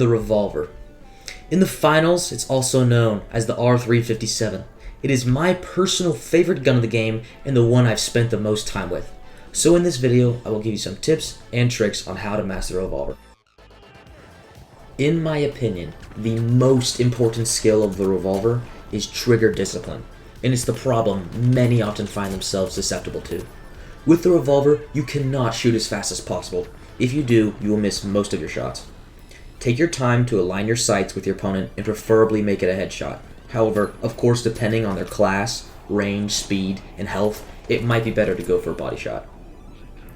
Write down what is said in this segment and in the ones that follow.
the Revolver. In the finals, it's also known as the R.357. It is my personal favorite gun of the game and the one I've spent the most time with. So in this video, I will give you some tips and tricks on how to master the Revolver. In my opinion, the most important skill of the Revolver is trigger discipline, and it's the problem many often find themselves susceptible to. With the Revolver, you cannot shoot as fast as possible. If you do, you will miss most of your shots. Take your time to align your sights with your opponent and preferably make it a headshot. However, of course, depending on their class, range, speed, and health, it might be better to go for a body shot.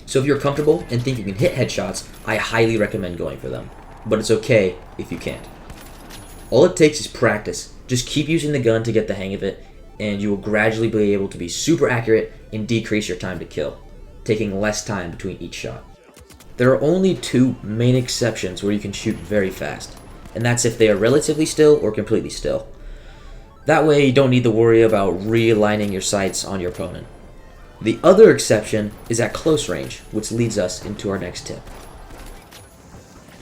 So if you're comfortable and think you can hit headshots, I highly recommend going for them. But it's okay if you can't. All it takes is practice. Just keep using the gun to get the hang of it, and you will gradually be able to be super accurate and decrease your time to kill, taking less time between each shot. There are only two main exceptions where you can shoot very fast, and that's if they are relatively still or completely still. That way you don't need to worry about realigning your sights on your opponent. The other exception is at close range, which leads us into our next tip.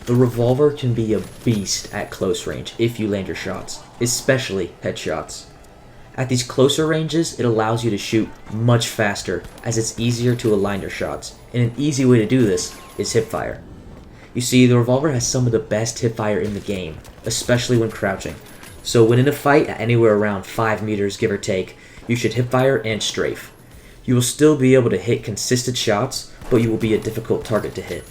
The Revolver can be a beast at close range if you land your shots, especially headshots. At these closer ranges, it allows you to shoot much faster as it's easier to align your shots, and an easy way to do this is hipfire. You see, the Revolver has some of the best hipfire in the game, especially when crouching. So when in a fight at anywhere around 5 meters give or take, you should hipfire and strafe. You will still be able to hit consistent shots, but you will be a difficult target to hit.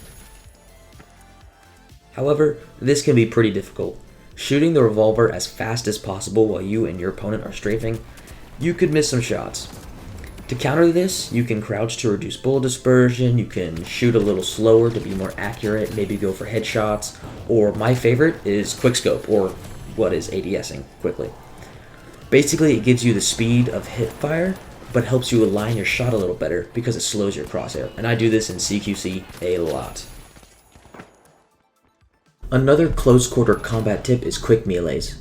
However, this can be pretty difficult. Shooting the Revolver as fast as possible while you and your opponent are strafing, you could miss some shots. To counter this, you can crouch to reduce bullet dispersion, you can shoot a little slower to be more accurate, maybe go for headshots, or my favorite is quickscope, or what is ADSing quickly. Basically, it gives you the speed of hipfire, but helps you align your shot a little better because it slows your crosshair, and I do this in CQC a lot. Another close quarter combat tip is quick melees.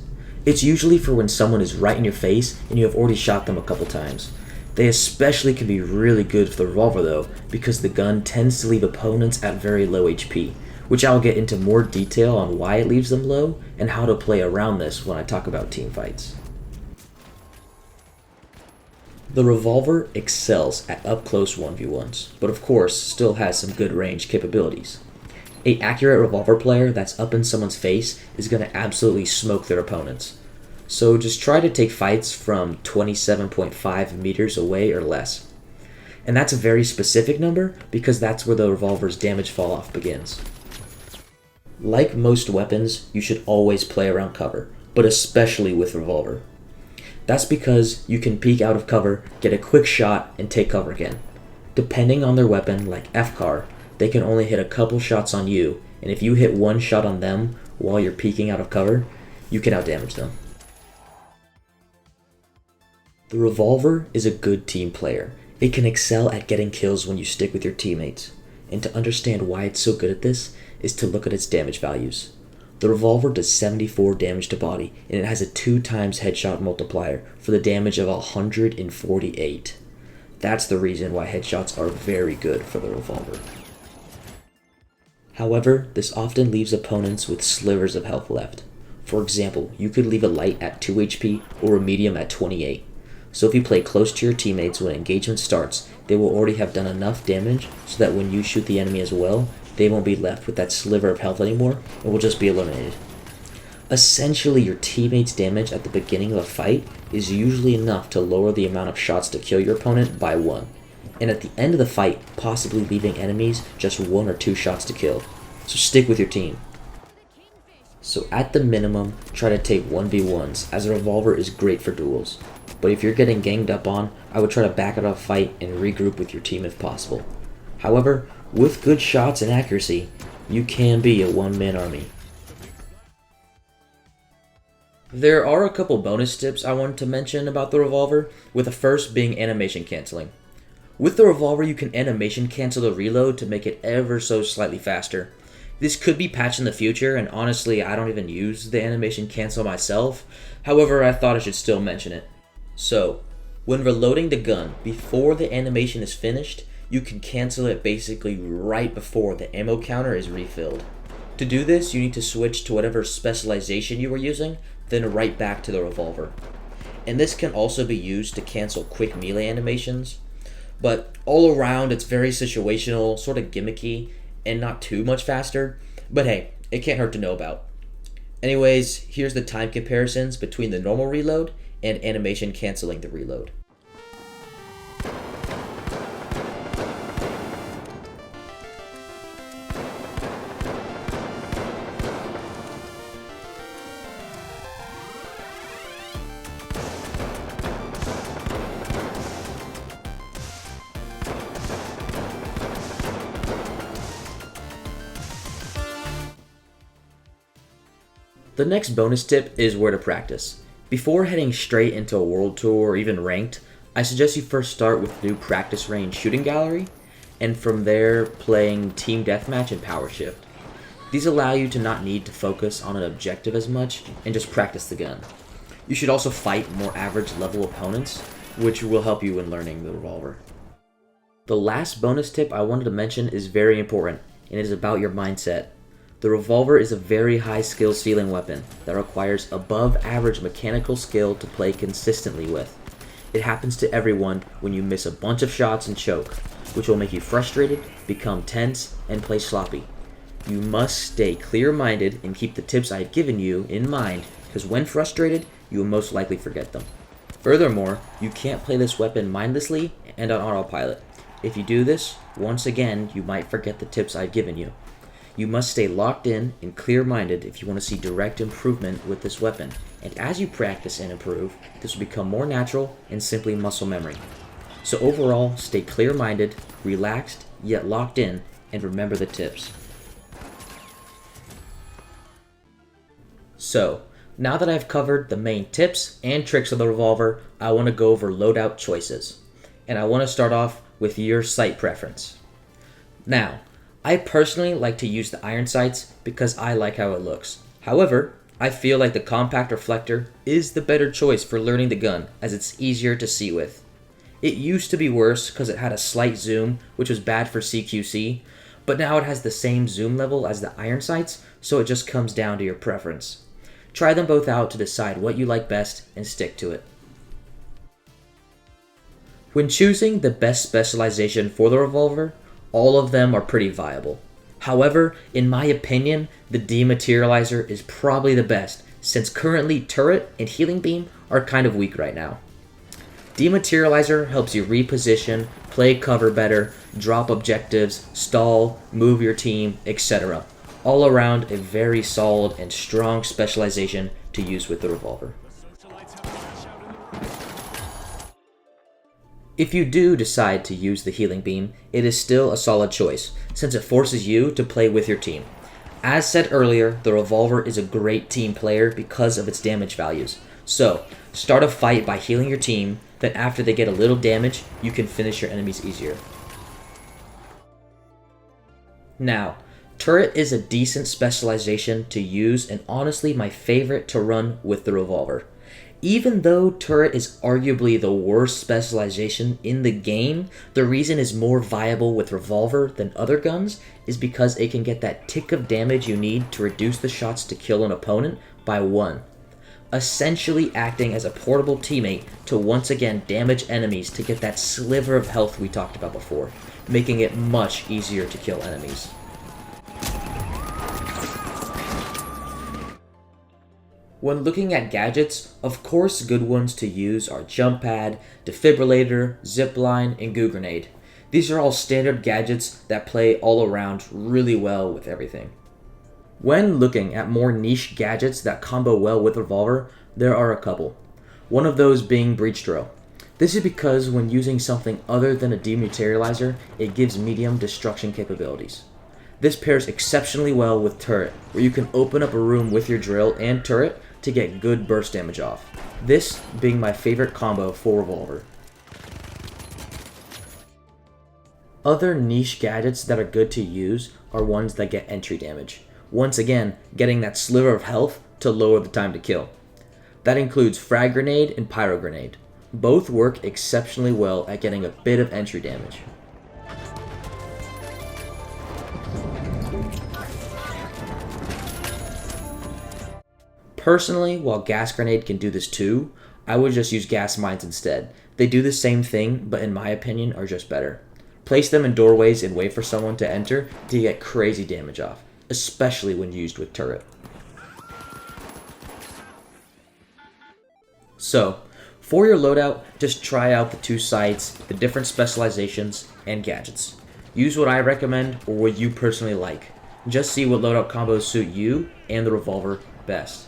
It's usually for when someone is right in your face and you have already shot them a couple times. They especially can be really good for the Revolver though, because the gun tends to leave opponents at very low HP, which I'll get into more detail on why it leaves them low and how to play around this when I talk about team fights. The Revolver excels at up-close 1v1s, but of course still has some good range capabilities. An accurate Revolver player that's up in someone's face is going to absolutely smoke their opponents. So just try to take fights from 27.5 meters away or less. And that's a very specific number because that's where the Revolver's damage fall off begins. Like most weapons, you should always play around cover, but especially with Revolver. That's because you can peek out of cover, get a quick shot, and take cover again. Depending on their weapon, like FCAR, they can only hit a couple shots on you, and if you hit one shot on them while you're peeking out of cover, you can outdamage them. The Revolver is a good team player. It can excel at getting kills when you stick with your teammates, and to understand why it's so good at this is to look at its damage values. The Revolver does 74 damage to body, and it has a 2 times headshot multiplier for the damage of 148. That's the reason why headshots are very good for the Revolver. However, this often leaves opponents with slivers of health left. For example, you could leave a light at 2 HP or a medium at 28. So if you play close to your teammates when engagement starts, they will already have done enough damage so that when you shoot the enemy as well, they won't be left with that sliver of health anymore and will just be eliminated. Essentially, your teammates' damage at the beginning of a fight is usually enough to lower the amount of shots to kill your opponent by 1. And at the end of the fight, possibly leaving enemies just 1 or 2 shots to kill. So stick with your team. So at the minimum, try to take 1v1s, as a Revolver is great for duels. But if you're getting ganged up on, I would try to back out of a fight and regroup with your team if possible. However, with good shots and accuracy, you can be a one-man army. There are a couple bonus tips I wanted to mention about the Revolver, with the first being animation canceling. With the Revolver, you can animation cancel the reload to make it ever so slightly faster. This could be patched in the future, and honestly, I don't even use the animation cancel myself. However, I thought I should still mention it. So, when reloading the gun, before the animation is finished, you can cancel it basically right before the ammo counter is refilled. To do this, you need to switch to whatever specialization you were using, then right back to the revolver. And this can also be used to cancel quick melee animations, but all around it's very situational, sort of gimmicky, and not too much faster, but hey, it can't hurt to know about. Anyways, here's the time comparisons between the normal reload and animation canceling the reload. The next bonus tip is where to practice. Before heading straight into a world tour or even ranked, I suggest you first start with new practice range shooting gallery, and from there playing team deathmatch and power shift. These allow you to not need to focus on an objective as much and just practice the gun. You should also fight more average level opponents, which will help you in learning the revolver. The last bonus tip I wanted to mention is very important, and it is about your mindset. The revolver is a very high skill ceiling weapon that requires above average mechanical skill to play consistently with. It happens to everyone when you miss a bunch of shots and choke, which will make you frustrated, become tense, and play sloppy. You must stay clear-minded and keep the tips I have given you in mind, because when frustrated, you will most likely forget them. Furthermore, you can't play this weapon mindlessly and on autopilot. If you do this, once again, you might forget the tips I've given you. You must stay locked in and clear-minded if you want to see direct improvement with this weapon. And as you practice and improve, this will become more natural and simply muscle memory. So overall, stay clear-minded, relaxed, yet locked in, and remember the tips. So, now that I've covered the main tips and tricks of the revolver, I want to go over loadout choices. And I want to start off with your sight preference. Now, I personally like to use the iron sights because I like how it looks. However, I feel like the compact reflector is the better choice for learning the gun as it's easier to see with. It used to be worse because it had a slight zoom, which was bad for CQC, but now it has the same zoom level as the iron sights, so it just comes down to your preference. Try them both out to decide what you like best and stick to it. When choosing the best specialization for the revolver, all of them are pretty viable. However, in my opinion, the dematerializer is probably the best, since currently turret and healing beam are kind of weak right now. Dematerializer helps you reposition, play cover better, drop objectives, stall, move your team, etc. All around a very solid and strong specialization to use with the revolver. If you do decide to use the healing beam, it is still a solid choice, since it forces you to play with your team. As said earlier, the revolver is a great team player because of its damage values. So, start a fight by healing your team, then after they get a little damage, you can finish your enemies easier. Now, turret is a decent specialization to use and honestly my favorite to run with the revolver. Even though turret is arguably the worst specialization in the game, the reason it's more viable with revolver than other guns is because it can get that tick of damage you need to reduce the shots to kill an opponent by 1. Essentially acting as a portable teammate to once again damage enemies to get that sliver of health we talked about before, making it much easier to kill enemies. When looking at gadgets, of course good ones to use are jump pad, defibrillator, zipline, and goo grenade. These are all standard gadgets that play all around really well with everything. When looking at more niche gadgets that combo well with revolver, there are a couple. One of those being breach drill. This is because when using something other than a dematerializer, it gives medium destruction capabilities. This pairs exceptionally well with turret, where you can open up a room with your drill and turret to get good burst damage off. This being my favorite combo for revolver. Other niche gadgets that are good to use are ones that get entry damage. Once again, getting that sliver of health to lower the time to kill. That includes frag grenade and pyro grenade. Both work exceptionally well at getting a bit of entry damage. Personally, while gas grenade can do this too, I would just use gas mines instead. They do the same thing, but in my opinion are just better. Place them in doorways and wait for someone to enter to get crazy damage off, especially when used with turret. So, for your loadout, just try out the 2 sights, the different specializations, and gadgets. Use what I recommend or what you personally like. Just see what loadout combos suit you and the revolver best.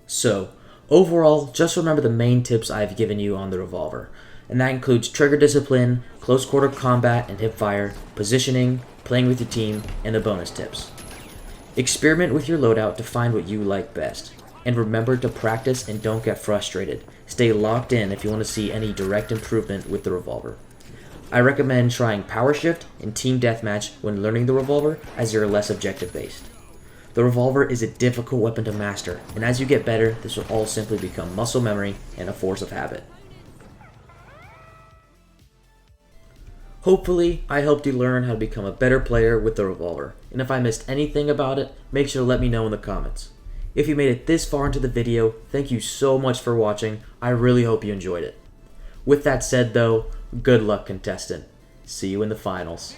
So, overall, just remember the main tips I've given you on the revolver, and that includes trigger discipline, close quarter combat and hipfire, positioning, playing with your team, and the bonus tips. Experiment with your loadout to find what you like best, and remember to practice and don't get frustrated. Stay locked in if you want to see any direct improvement with the revolver. I recommend trying power shift and team deathmatch when learning the revolver, as you're less objective based. The revolver is a difficult weapon to master, and as you get better, this will all simply become muscle memory and a force of habit. Hopefully, I helped you learn how to become a better player with the revolver, and if I missed anything about it, make sure to let me know in the comments. If you made it this far into the video, thank you so much for watching. I really hope you enjoyed it. With that said though, good luck, contestant. See you in the finals.